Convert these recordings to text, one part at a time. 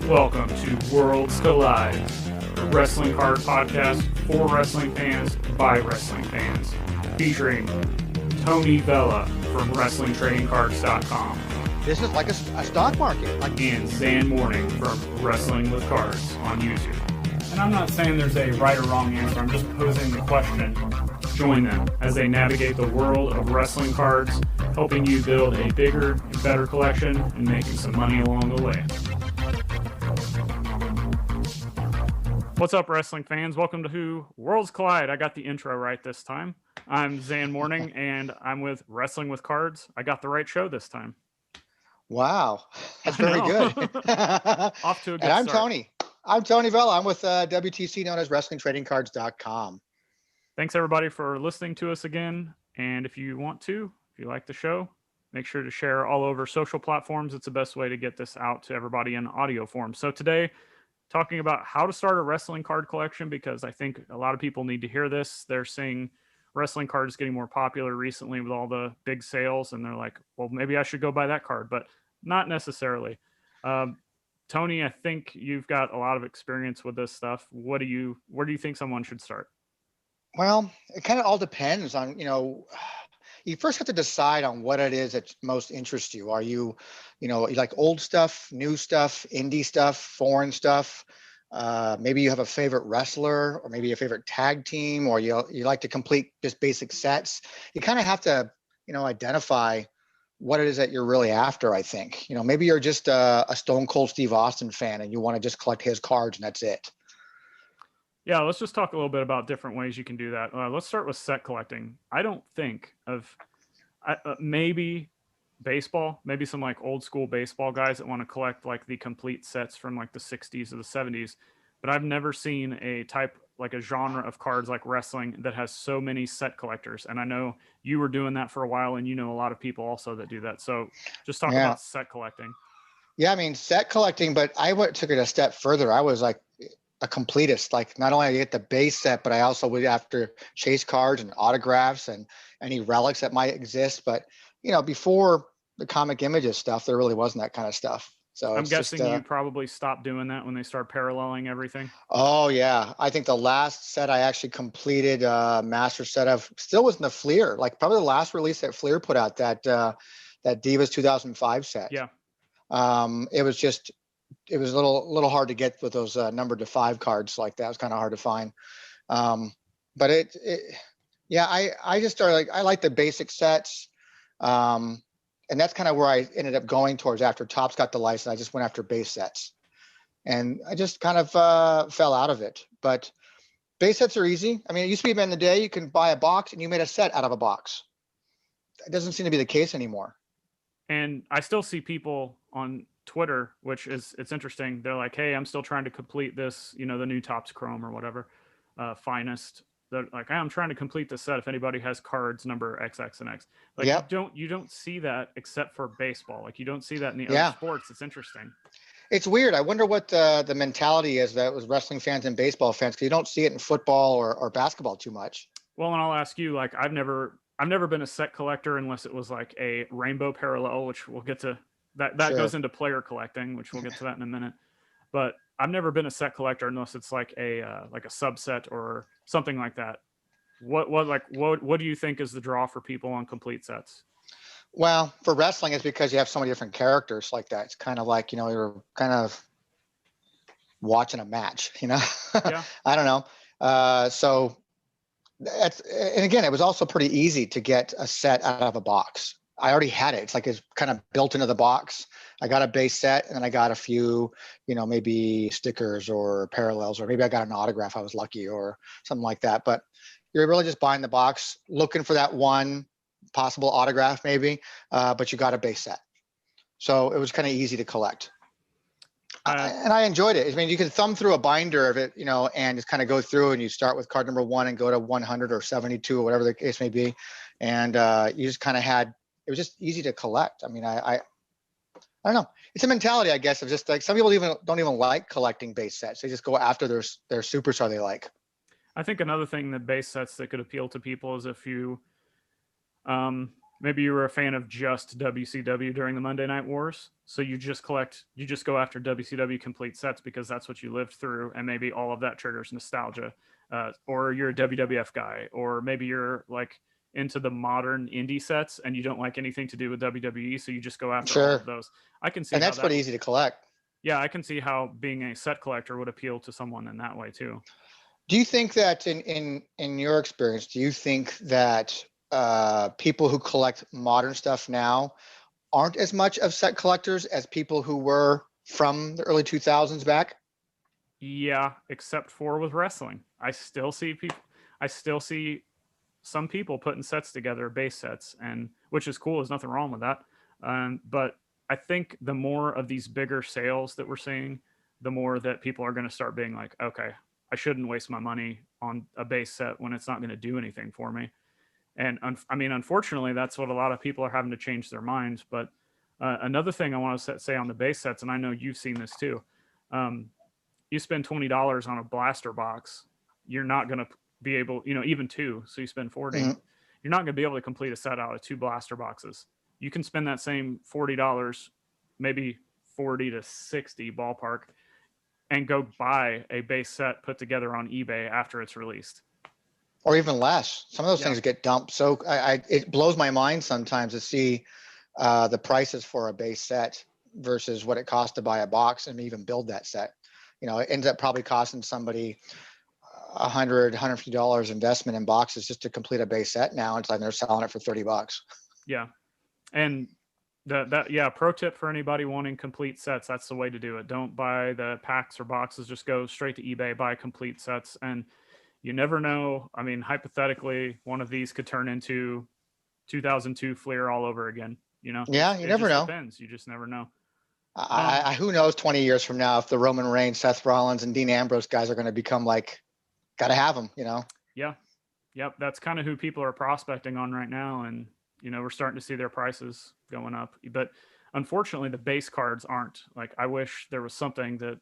Welcome to Worlds Collide, a wrestling card podcast for wrestling fans by wrestling fans, featuring Tony Vella from WrestlingTradingCards.com. This is like a stock market. And Zhan Morning from Wrestling with Cards on YouTube. And I'm not saying there's a right or wrong answer, I'm just posing the question. Join them as they navigate the world of wrestling cards, helping you build a bigger and better collection and making some money along the way. What's up, wrestling fans? Welcome to Worlds Collide. I got the intro right this time. I'm Zhan Morning, and I'm with Wrestling with Cards. I got the right show this time. Wow, that's very good. Off to a good And I'm start. Tony. I'm Tony Vella. I'm with WTC, known as WrestlingTradingCards.com. Thanks, everybody, for listening to us again. And if you like the show, make sure to share all over social platforms. It's the best way to get this out to everybody in audio form. So today, talking about how to start a wrestling card collection, because I think a lot of people need to hear this. They're seeing wrestling cards getting more popular recently with all the big sales, and they're like, well, maybe I should go buy that card, but not necessarily. Tony, I think you've got a lot of experience with this stuff. Where do you think someone should start? Well, it kind of all depends on, you first have to decide on what it is that most interests you. Are you like old stuff, new stuff, indie stuff, foreign stuff? Maybe you have a favorite wrestler, or maybe a favorite tag team, or you like to complete just basic sets. You kind of have to, identify what it is that you're really after, I think. Maybe you're just a Stone Cold Steve Austin fan and you want to just collect his cards and that's it. Yeah, let's just talk a little bit about different ways you can do that. Let's start with set collecting. I don't think of maybe baseball, maybe some like old school baseball guys that want to collect like the complete sets from like the 60s or the 70s. But I've never seen a genre of cards like wrestling that has so many set collectors. And I know you were doing that for a while, and a lot of people also that do that. So just talk about set collecting. Yeah, I mean, set collecting, but I took it a step further. I was like a completist. Like, not only I get the base set, but I also would after chase cards and autographs and any relics that might exist. But before the comic images stuff, there really wasn't that kind of stuff. So I'm guessing you probably stopped doing that when they start paralleling everything. Oh yeah, I think the last set I actually completed, master set of, still was in the Fleer. Like probably the last release that Fleer put out, that Divas 2005 set. Yeah. It was a little hard to get with those numbered to 5 cards like that. It was kind of hard to find. But I just started I like the basic sets. And that's kind of where I ended up going towards after Topps got the license. I just went after base sets, and I just kind of fell out of it. But base sets are easy. I mean, it used to be back in the day, you can buy a box and you made a set out of a box. It doesn't seem to be the case anymore. And I still see people on Twitter, it's interesting. They're like, hey, I'm still trying to complete this, the new Topps Chrome or whatever, finest. They're like, hey, I'm trying to complete this set. If anybody has cards number XX and X, like, yep. You don't see that except for baseball. Like, you don't see that in the other sports. It's interesting. It's weird. I wonder what the mentality is that was wrestling fans and baseball fans, because you don't see it in football or basketball too much. Well, and I'll ask you, like, I've never been a set collector unless it was like a rainbow parallel, which we'll get to. That sure. Goes into player collecting, which we'll get to that in a minute. But I've never been a set collector unless it's like a subset or something like that. What do you think is the draw for people on complete sets? Well, for wrestling, it's because you have so many different characters like that. It's kind of like, you're kind of watching a match, Yeah. I don't know. So and again, it was also pretty easy to get a set out of a box. I already had it. It's like it's kind of built into the box. I got a base set, and then I got a few, maybe stickers or parallels, or maybe I got an autograph. I was lucky, or something like that. But you're really just buying the box, looking for that one possible autograph, maybe. But you got a base set, so it was kind of easy to collect. And I enjoyed it. I mean, you can thumb through a binder of it, and just kind of go through, and you start with card number 1 and go to 100 or 72 or whatever the case may be, and you just kind of had. It was just easy to collect. I mean, I don't know. It's a mentality, I guess, of just like some people don't even like collecting base sets. They just go after their superstar they like. I think another thing that base sets that could appeal to people is if you maybe you were a fan of just WCW during the Monday Night Wars, so you just go after WCW complete sets because that's what you lived through, and maybe all of that triggers nostalgia. Or you're a WWF guy, or maybe you're like into the modern indie sets and you don't like anything to do with WWE, so you just go after all of Sure. those. I can see And how that's that. pretty easy to collect. Yeah, I can see how being a set collector would appeal to someone in that way too. Do you think that in your experience, do you think that people who collect modern stuff now aren't as much of set collectors as people who were from the early 2000s back? Yeah, except for with wrestling. I still see some people putting sets together, base sets, and which is cool. There's nothing wrong with that. But I think the more of these bigger sales that we're seeing, the more that people are going to start being like, okay, I shouldn't waste my money on a base set when it's not going to do anything for me. And I mean, unfortunately, that's what a lot of people are having to change their minds. But another thing I want to say on the base sets, and I know you've seen this too. Um, you spend $20 on a blaster box, you're not going to be able, even two. So you spend 40. Mm-hmm. You're not going to be able to complete a set out of two blaster boxes. You can spend that same $40, maybe 40 to 60 ballpark, and go buy a base set put together on eBay after it's released. Or even less. Some of those Yeah. things get dumped. So it blows my mind sometimes to see the prices for a base set versus what it costs to buy a box and even build that set. It ends up probably costing somebody $150 investment in boxes just to complete a base set now. It's like they're selling it for $30. Yeah. And pro tip for anybody wanting complete sets, that's the way to do it. Don't buy the packs or boxes, just go straight to eBay, buy complete sets. And you never know. I mean, hypothetically, one of these could turn into 2002 Fleer all over again. Yeah, you never just know. depends. You just never know. Who knows 20 years from now if the Roman Reigns, Seth Rollins, and Dean Ambrose guys are going to become like, gotta have them, Yeah. Yep. That's kind of who people are prospecting on right now. And, we're starting to see their prices going up. But unfortunately, the base cards aren't. Like, I wish there was something that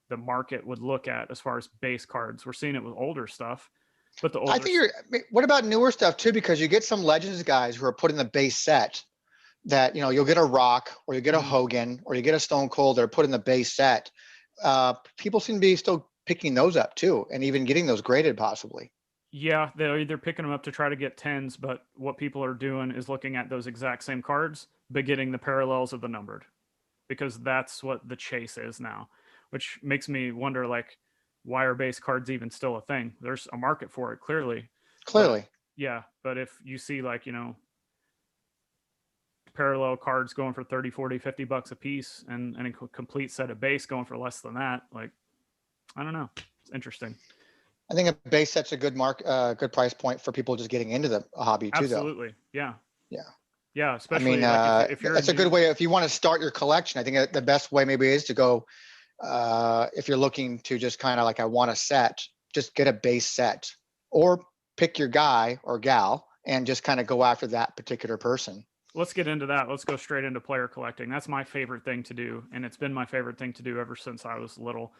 the market would look at as far as base cards. We're seeing it with older stuff. But I think what about newer stuff too? Because you get some Legends guys who are put in the base set that, you'll get a Rock or you get a Hogan or you get a Stone Cold that are put in the base set. People seem to be still picking those up too, and even getting those graded possibly. Yeah, they're either picking them up to try to get 10s, but what people are doing is looking at those exact same cards, but getting the parallels of the numbered, because that's what the chase is now, which makes me wonder, like, why are base cards even still a thing? There's a market for it, clearly. Clearly. But if you see, like, parallel cards going for 30, 40, $50 a piece and a complete set of base going for less than that, like, I don't know. It's interesting. I think a base set's a good good price point for people just getting into the hobby too, though. Absolutely. Yeah. Yeah. Yeah. Especially like if you're that's a good way. If you want to start your collection, I think the best way maybe is to go, if you're looking to just kind of like, I want a set, just get a base set or pick your guy or gal and just kind of go after that particular person. Let's get into that. Let's go straight into player collecting. That's my favorite thing to do. And it's been my favorite thing to do ever since I was little.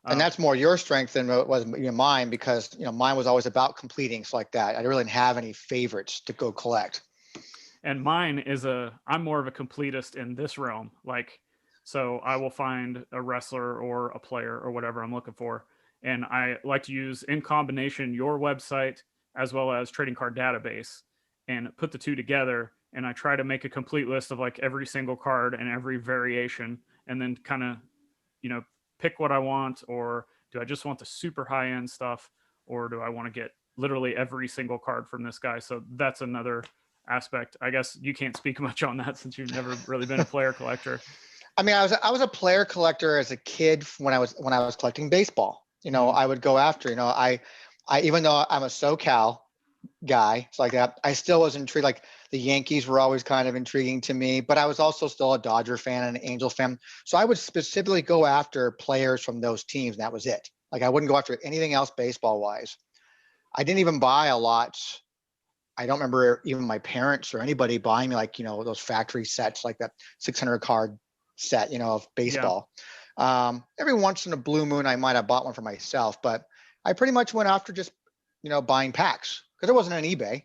And that's more your strength than it was mine, because mine was always about completing stuff like that. I really didn't have any favorites to go collect. And mine is I'm more of a completist in this realm. Like, so I will find a wrestler or a player or whatever I'm looking for, and I like to use in combination your website as well as trading card database and put the two together. And I try to make a complete list of like every single card and every variation, and then kind of, pick what I want, or do I just want the super high end stuff, or do I want to get literally every single card from this guy? So that's another aspect. I guess you can't speak much on that since you've never really been a player collector. I mean, I was a player collector as a kid when I was collecting baseball. I would go after, I even though I'm a SoCal guy, it's like that, I still was intrigued. Like the Yankees were always kind of intriguing to me, but I was also still a Dodger fan and an Angel fan. So I would specifically go after players from those teams, and that was it. Like I wouldn't go after anything else baseball wise. I didn't even buy a lot. I don't remember even my parents or anybody buying me like, those factory sets, like that 600 card set, of baseball. Yeah. Every once in a blue moon, I might have bought one for myself, but I pretty much went after just, buying packs. because there wasn't an eBay.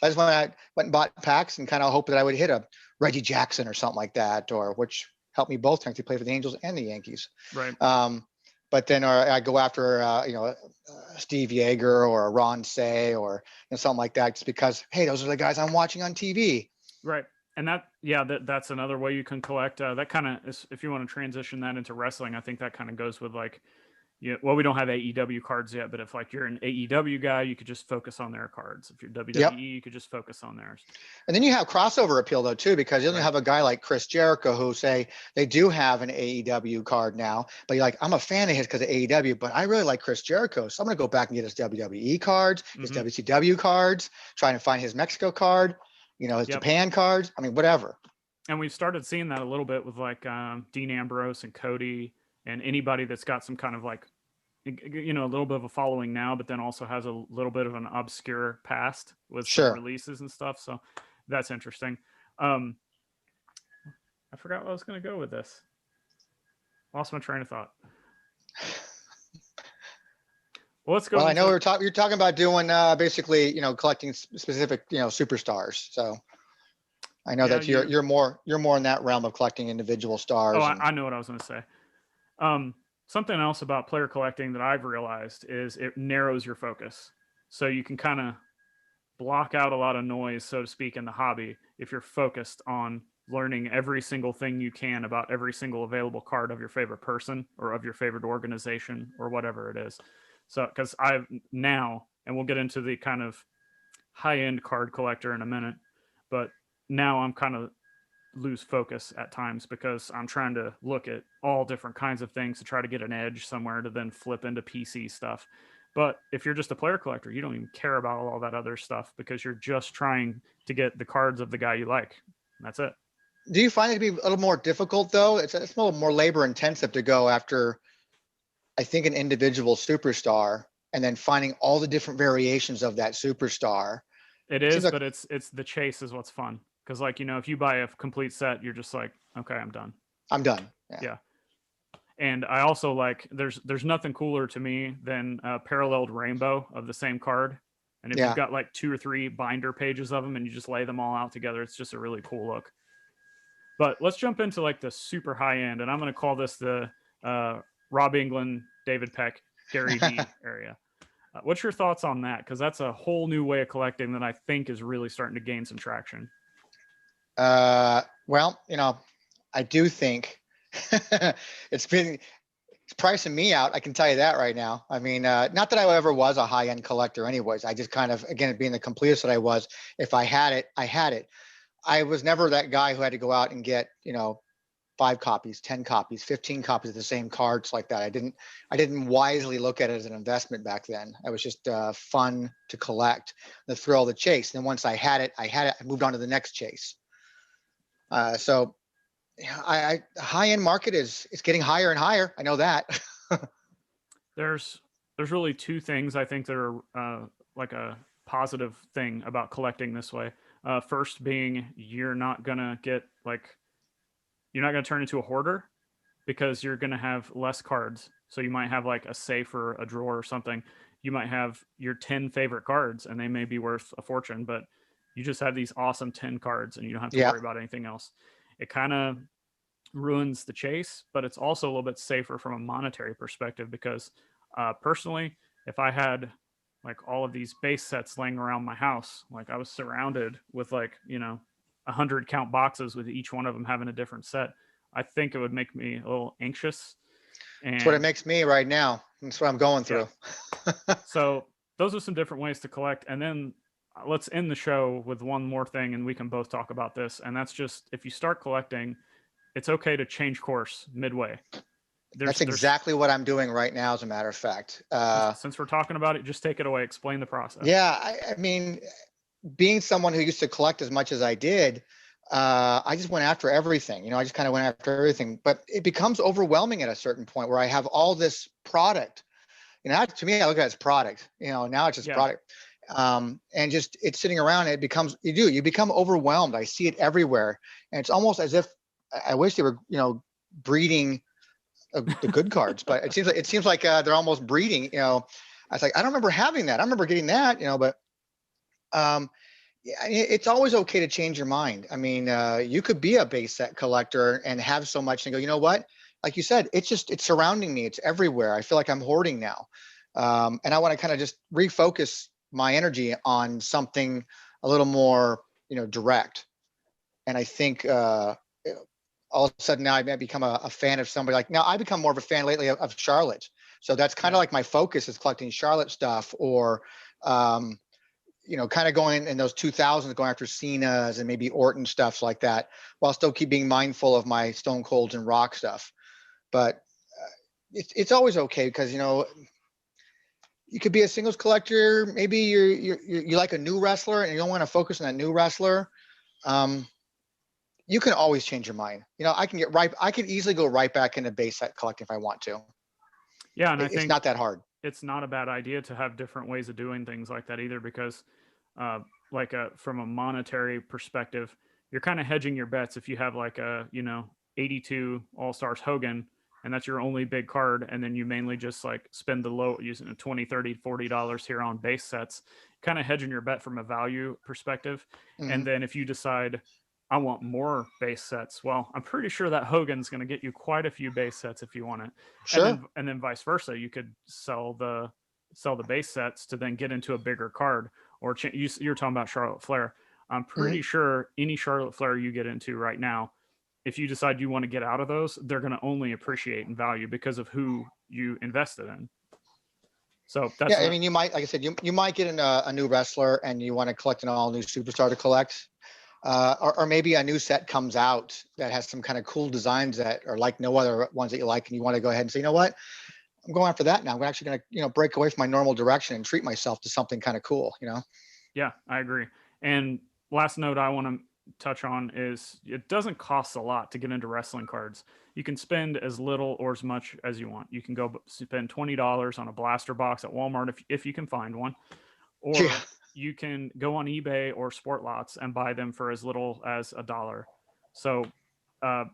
I just went and bought packs and kind of hoped that I would hit a Reggie Jackson or something like that, or which helped me both times to play for the Angels and the Yankees. Right. But then I go after, Steve Yeager or Ron Say or something like that, just because, hey, those are the guys I'm watching on TV. Right. And that's another way you can collect. That kind of is, if you want to transition that into wrestling, I think that kind of goes with like, well, we don't have AEW cards yet, but if like you're an AEW guy, you could just focus on their cards. If you're WWE, you could just focus on theirs. And then you have crossover appeal though too, because you'll have a guy like Chris Jericho who say they do have an AEW card now, but you're like, I'm a fan of his because of AEW, but I really like Chris Jericho, so I'm gonna go back and get his WWE cards, his WCW cards, trying to find his Mexico card, his Japan cards. I mean, whatever. And we've started seeing that a little bit with like Dean Ambrose and Cody and anybody that's got some kind of like, a little bit of a following now, but then also has a little bit of an obscure past with some releases and stuff. So that's interesting. I forgot what I was going to go with this. Lost my train of thought. Well, let's go. Well, I know you're talking about doing basically, collecting specific, superstars. So I know that you're more in that realm of collecting individual stars. Oh, I know what I was going to say. Something else about player collecting that I've realized is it narrows your focus. So you can kind of block out a lot of noise, so to speak, in the hobby if you're focused on learning every single thing you can about every single available card of your favorite person or of your favorite organization or whatever it is. So, because I've now, and we'll get into the kind of high-end card collector in a minute, but now I'm kind of lose focus at times because I'm trying to look at all different kinds of things to try to get an edge somewhere to then flip into PC stuff. But if you're just a player collector, you don't even care about all that other stuff because you're just trying to get the cards of the guy you like. And that's it. Do you find it to be a little more difficult though? It's a little more labor intensive to go after, I think, an individual superstar and then finding all the different variations of that superstar. It is, but it's the chase is what's fun. Because, like, if you buy a complete set, you're just like, okay, I'm done. Yeah. And I also like, there's nothing cooler to me than a paralleled rainbow of the same card. And if you've got like 2 or 3 binder pages of them and you just lay them all out together, it's just a really cool look. But let's jump into like the super high end. And I'm going to call this the Rob England, David Peck, Gary D area. What's your thoughts on that? Because that's a whole new way of collecting that I think is really starting to gain some traction. Well, I do think it's pricing me out. I can tell you that right now. I mean, not that I ever was a high end collector anyways. I just kind of, again, being the completist that I was, if I had it, I had it. I was never that guy who had to go out and get, 5 copies, 10 copies, 15 copies of the same cards like that. I didn't wisely look at it as an investment back then. It was just fun to collect, the thrill of the chase. And then once I had it, I moved on to the next chase. So high-end market is getting higher and higher. I know that. There's really 2 things I think that are like a positive thing about collecting this way. First being you're not going to turn into a hoarder because you're going to have less cards. So you might have like a safe or a drawer or something. You might have your 10 favorite cards and they may be worth a fortune, but you just have these awesome 10 cards and you don't have to worry about anything else. It kind of ruins the chase, but it's also a little bit safer from a monetary perspective because personally, if I had like all of these base sets laying around my house, like I was surrounded with like, 100 count boxes with each one of them having a different set, I think it would make me a little anxious. And that's what it makes me right now. That's what I'm going through. So those are some different ways to collect. And then let's end the show with one more thing and we can both talk about this. And that's just, if you start collecting, it's okay to change course midway. That's exactly what I'm doing right now, as a matter of fact. Since we're talking about it, just take it away. Explain the process. Yeah. I mean, being someone who used to collect as much as I did, I just went after everything. I just kind of went after everything. But it becomes overwhelming at a certain point where I have all this product. To me, I look at it as product. Now it's just product. And just it's sitting around. It becomes you become overwhelmed. I see it everywhere, and it's almost as if I wish they were breeding the good cards, but it seems like they're almost breeding. I was like, I don't remember having that. I remember getting that. But Yeah, it's always okay to change your mind. I mean, you could be a base set collector and have so much and go, you know what? Like you said, it's surrounding me. It's everywhere. I feel like I'm hoarding now. And I want to kind of just refocus my energy on something a little more, direct. And I think all of a sudden now I might become a fan of somebody. Like now I become more of a fan lately of Charlotte. So that's kind of like my focus is collecting Charlotte stuff or, um, kind of going in those 2000s, going after Cena's and maybe Orton stuffs like that, while still keep being mindful of my Stone Colds and Rock stuff. But it's always okay because you could be a singles collector. Maybe you like a new wrestler and you don't want to focus on that new wrestler. You can always change your mind. I could easily go right back into base set collecting if I want to. Yeah, and I It's think not that hard. it's not a bad idea to have different ways of doing things like that either, because from a monetary perspective, you're kind of hedging your bets if you have like a 82 All Stars Hogan, and that's your only big card, and then you mainly just like spend the low using a 20, 30, $40 here on base sets, kind of hedging your bet from a value perspective. And Mm-hmm. then if you decide I want more base sets, well, I'm pretty sure that Hogan's going to get you quite a few base sets if you want it. Sure. And then vice versa, you could sell the base sets to then get into a bigger card. Or you're talking about Charlotte Flair. I'm Mm-hmm. pretty sure any Charlotte Flair you get into right now, if you decide you want to get out of those, they're going to only appreciate in value because of who you invested in. So Yeah, that's I not. mean, you might, like I said, you might get a new wrestler and you want to collect an all new superstar to collect. Or maybe a new set comes out that has some kind of cool designs that are like no other ones that you like, and you want to go ahead and say, you know what, I'm going after that now. I'm actually going to, break away from my normal direction and treat myself to something kind of cool. Yeah, I agree. And last note I want to touch on is it doesn't cost a lot to get into wrestling cards. You can spend as little or as much as you want. You can go spend $20 on a blaster box at Walmart if you can find one, Yeah. or you can go on eBay or Sport Lots and buy them for as little as $1. So uh,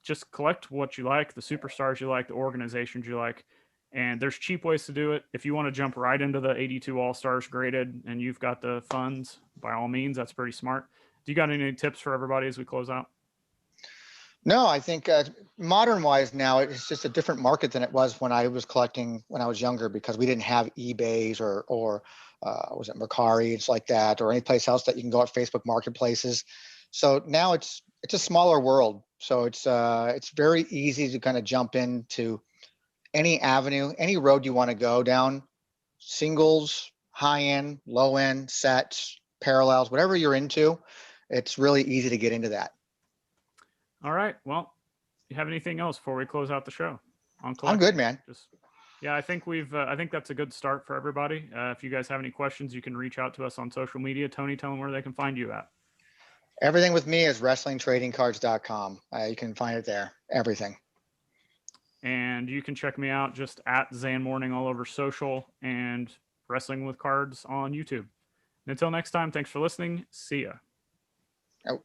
just collect what you like, the superstars you like, the organizations you like. And there's cheap ways to do it. If you want to jump right into the 82 All Stars graded and you've got the funds, by all means, that's pretty smart. Do you got any tips for everybody as we close out? No, I think modern wise now it's just a different market than it was when I was collecting when I was younger because we didn't have eBays or was it Mercari? It's like that or any place else that you can go at Facebook marketplaces. So now it's a smaller world. So it's very easy to kind of jump into any avenue, any road you want to go down, singles, high end, low end, sets, parallels, whatever you're into. It's really easy to get into that. All right. Well, you have anything else before we close out the show on I'm good, collecting? man. Just yeah, I think I think that's a good start for everybody. If you guys have any questions, you can reach out to us on social media. Tony, tell them where they can find you at. Everything with me is wrestlingtradingcards.com. You can find it there. Everything. And you can check me out just at Zhan Morning all over social and Wrestling with Cards on YouTube. And until next time, thanks for listening. See ya. Oh.